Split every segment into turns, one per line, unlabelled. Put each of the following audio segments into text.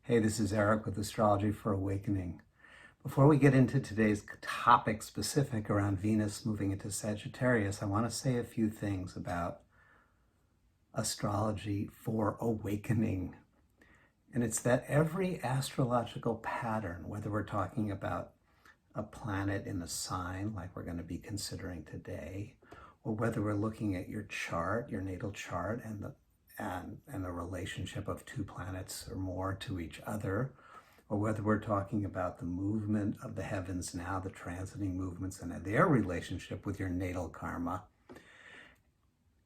Hey, this is Eric with Astrology for Awakening. Before we get into today's topic specific around Venus moving into Sagittarius, I want to say a few things about astrology for awakening. And it's that every astrological pattern, whether we're talking about a planet in a sign like we're going to be considering today, or whether we're looking at your chart, your natal chart, and the relationship of two planets or more to each other, or whether we're talking about the movement of the heavens now, the transiting movements and their relationship with your natal karma,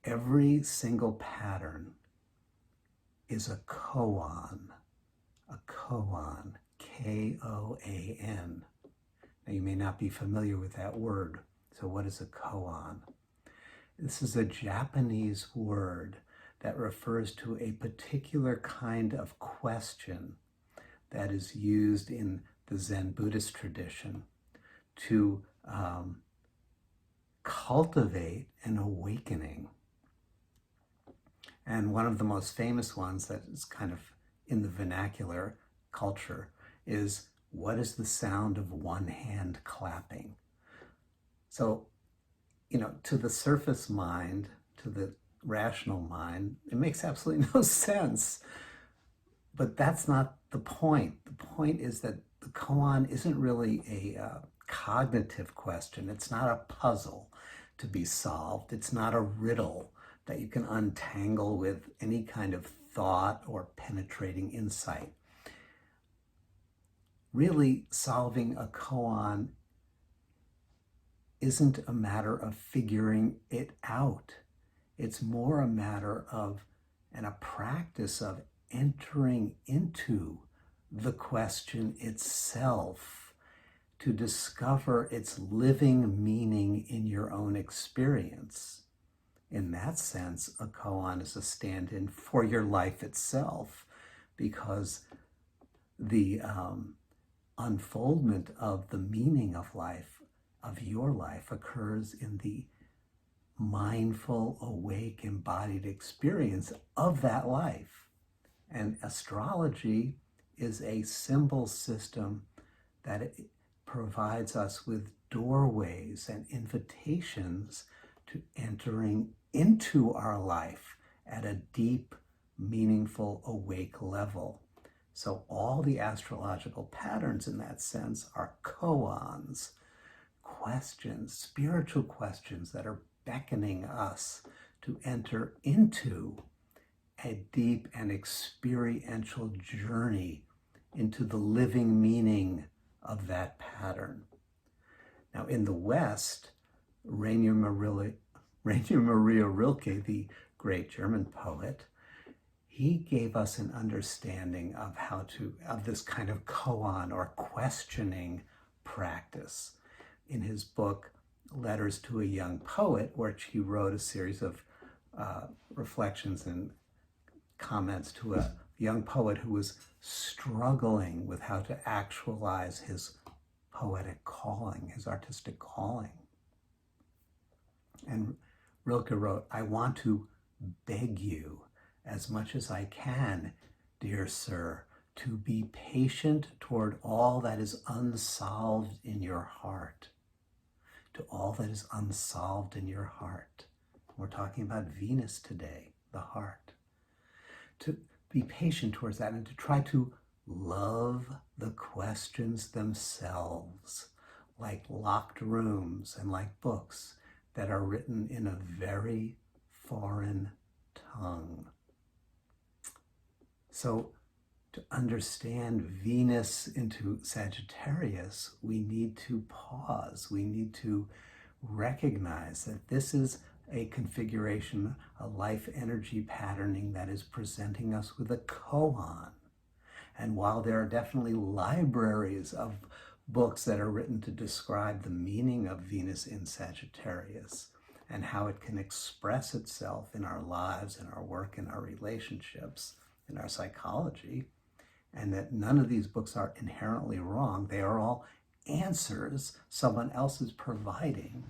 every single pattern is a koan, K-O-A-N. Now, you may not be familiar with that word. So what is a koan? This is a Japanese word that refers to a particular kind of question that is used in the Zen Buddhist tradition to cultivate an awakening. And one of the most famous ones that is kind of in the vernacular culture is, what is the sound of one hand clapping? So, to the surface mind, to the rational mind, it makes absolutely no sense. But that's not the point. The point is that the koan isn't really a cognitive question. It's not a puzzle to be solved. It's not a riddle that you can untangle with any kind of thought or penetrating insight. Really, solving a koan isn't a matter of figuring it out. It's more a matter of, and a practice of, entering into the question itself to discover its living meaning in your own experience. In that sense, a koan is a stand-in for your life itself, because the unfoldment of the meaning of life, of your life, occurs in the mindful, awake, embodied experience of that life. And astrology is a symbol system that it provides us with doorways and invitations to entering into our life at a deep, meaningful, awake level. So all the astrological patterns in that sense are koans, questions, spiritual questions that are beckoning us to enter into a deep and experiential journey into the living meaning of that pattern. Now, in the West, Rainer Maria Rilke, the great German poet, he gave us an understanding of of this kind of koan or questioning practice in his book, Letters to a Young Poet, which he wrote a series of reflections and comments to a young poet who was struggling with how to actualize his poetic calling, his artistic calling. And Rilke wrote, "I want to beg you as much as I can, dear sir, to be patient toward all that is unsolved in your heart." To all that is unsolved in your heart. We're talking about Venus today, the heart. To be patient towards that and to try to love the questions themselves, like locked rooms and like books that are written in a very foreign tongue. So to understand Venus into Sagittarius, we need to pause. We need to recognize that this is a configuration, a life energy patterning that is presenting us with a koan. And while there are definitely libraries of books that are written to describe the meaning of Venus in Sagittarius and how it can express itself in our lives, in our work, in our relationships, in our psychology, and that none of these books are inherently wrong, they are all answers someone else is providing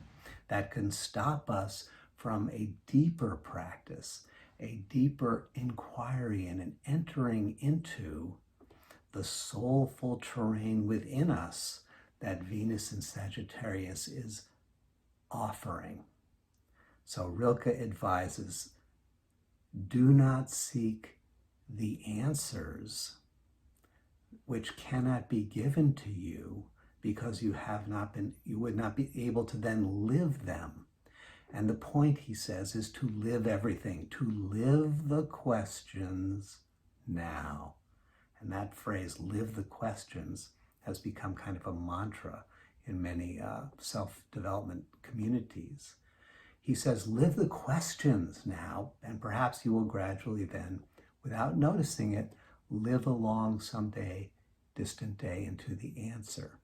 that can stop us from a deeper practice, a deeper inquiry, and an entering into the soulful terrain within us that Venus in Sagittarius is offering. So Rilke advises, do not seek the answers which cannot be given to you because you would not be able to then live them. And the point, he says, is to live everything, to live the questions now. And that phrase, live the questions, has become kind of a mantra in many self-development communities. He says, live the questions now, and perhaps you will gradually then, without noticing it, live along someday, distant day, into the answer.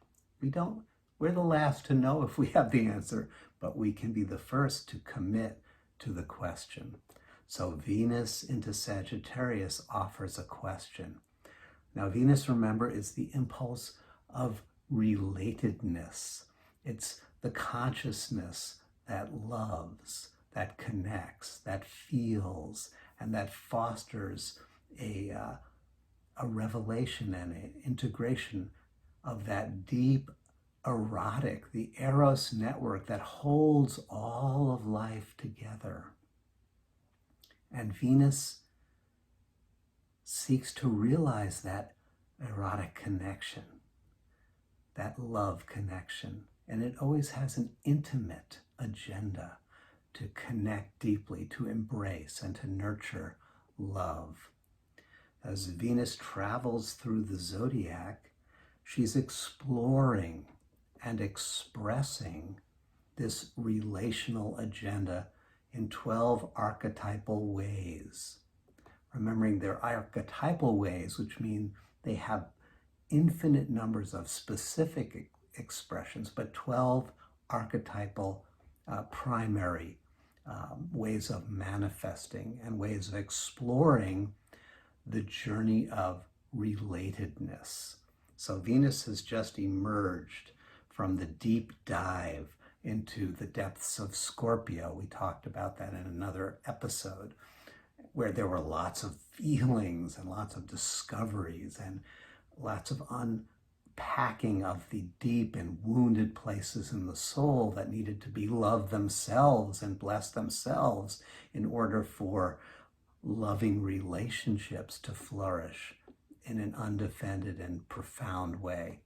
We're the last to know if we have the answer, but we can be the first to commit to the question. So Venus into Sagittarius offers a question. Now, Venus, remember, is the impulse of relatedness. It's the consciousness that loves, that connects, that feels, and that fosters a revelation and an integration of that deep erotic, the eros network that holds all of life together. And Venus seeks to realize that erotic connection, that love connection. And it always has an intimate agenda to connect deeply, to embrace and to nurture love. As Venus travels through the Zodiac, she's exploring and expressing this relational agenda in 12 archetypal ways. Remembering they're archetypal ways, which mean they have infinite numbers of specific expressions, but 12 archetypal primary ways of manifesting and ways of exploring the journey of relatedness. So Venus has just emerged from the deep dive into the depths of Scorpio. We talked about that in another episode, where there were lots of feelings and lots of discoveries and lots of unpacking of the deep and wounded places in the soul that needed to be loved themselves and blessed themselves in order for loving relationships to flourish in an undefended and profound way.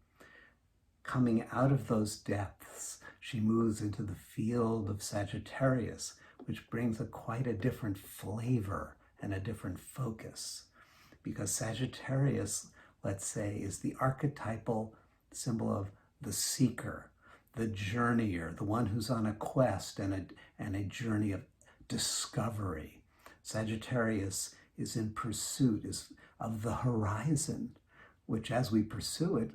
Coming out of those depths, she moves into the field of Sagittarius, which brings quite a different flavor and a different focus. Because Sagittarius, let's say, is the archetypal symbol of the seeker, the journeyer, the one who's on a quest and a journey of discovery. Sagittarius is in pursuit of the horizon, which as we pursue it,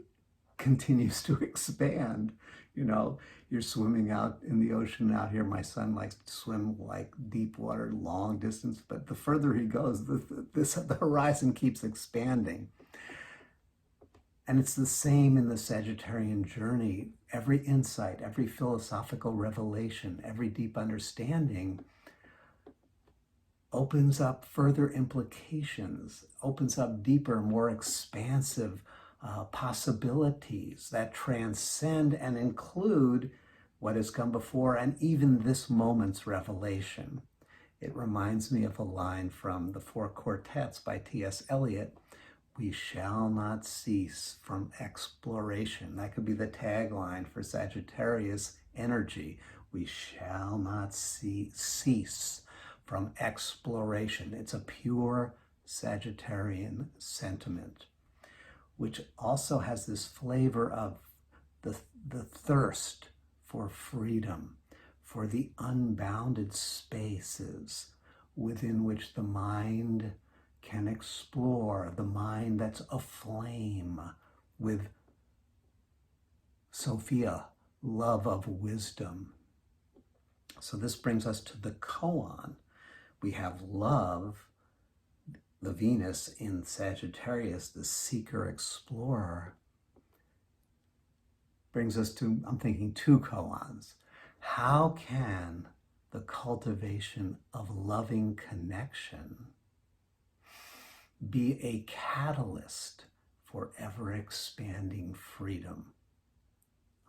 continues to expand. You know, you're swimming out in the ocean out here. My son likes to swim like deep water, long distance, but the further he goes, the horizon keeps expanding. And it's the same in the Sagittarian journey. Every insight, every philosophical revelation, every deep understanding opens up further implications, opens up deeper, more expansive possibilities that transcend and include what has come before and even this moment's revelation. It reminds me of a line from the Four Quartets by TS Eliot: "We shall not cease from exploration." That could be the tagline for Sagittarius energy. We shall not cease from exploration. It's a pure Sagittarian sentiment, which also has this flavor of the thirst for freedom, for the unbounded spaces within which the mind can explore, the mind that's aflame with Sophia, love of wisdom. So this brings us to the koan. We have love, the Venus in Sagittarius, the seeker explorer, brings us to, I'm thinking, two koans. How can the cultivation of loving connection be a catalyst for ever-expanding freedom.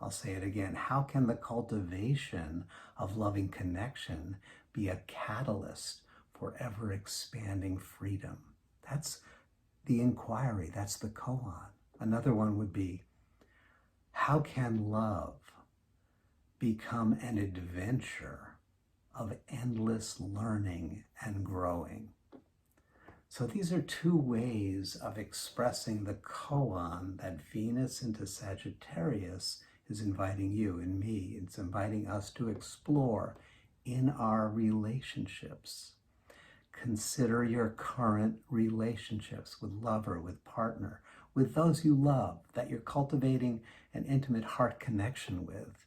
I'll say it again. How can the cultivation of loving connection be a catalyst for ever-expanding freedom? That's the inquiry. That's the koan. Another one would be, how can love become an adventure of endless learning and growing? So these are two ways of expressing the koan that Venus into Sagittarius is inviting you and me. It's inviting us to explore in our relationships. Consider your current relationships with lover, with partner, with those you love, that you're cultivating an intimate heart connection with.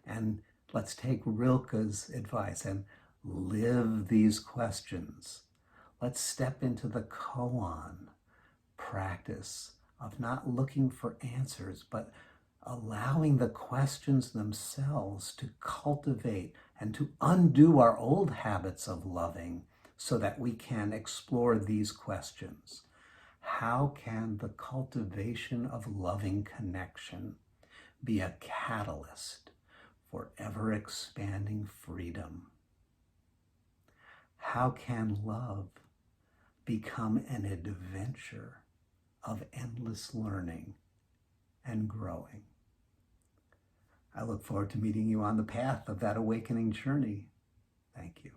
And let's take Rilke's advice and live these questions. Let's step into the koan practice of not looking for answers, but allowing the questions themselves to cultivate and to undo our old habits of loving so that we can explore these questions. How can the cultivation of loving connection be a catalyst for ever-expanding freedom? How can love become an adventure of endless learning and growing? I look forward to meeting you on the path of that awakening journey. Thank you.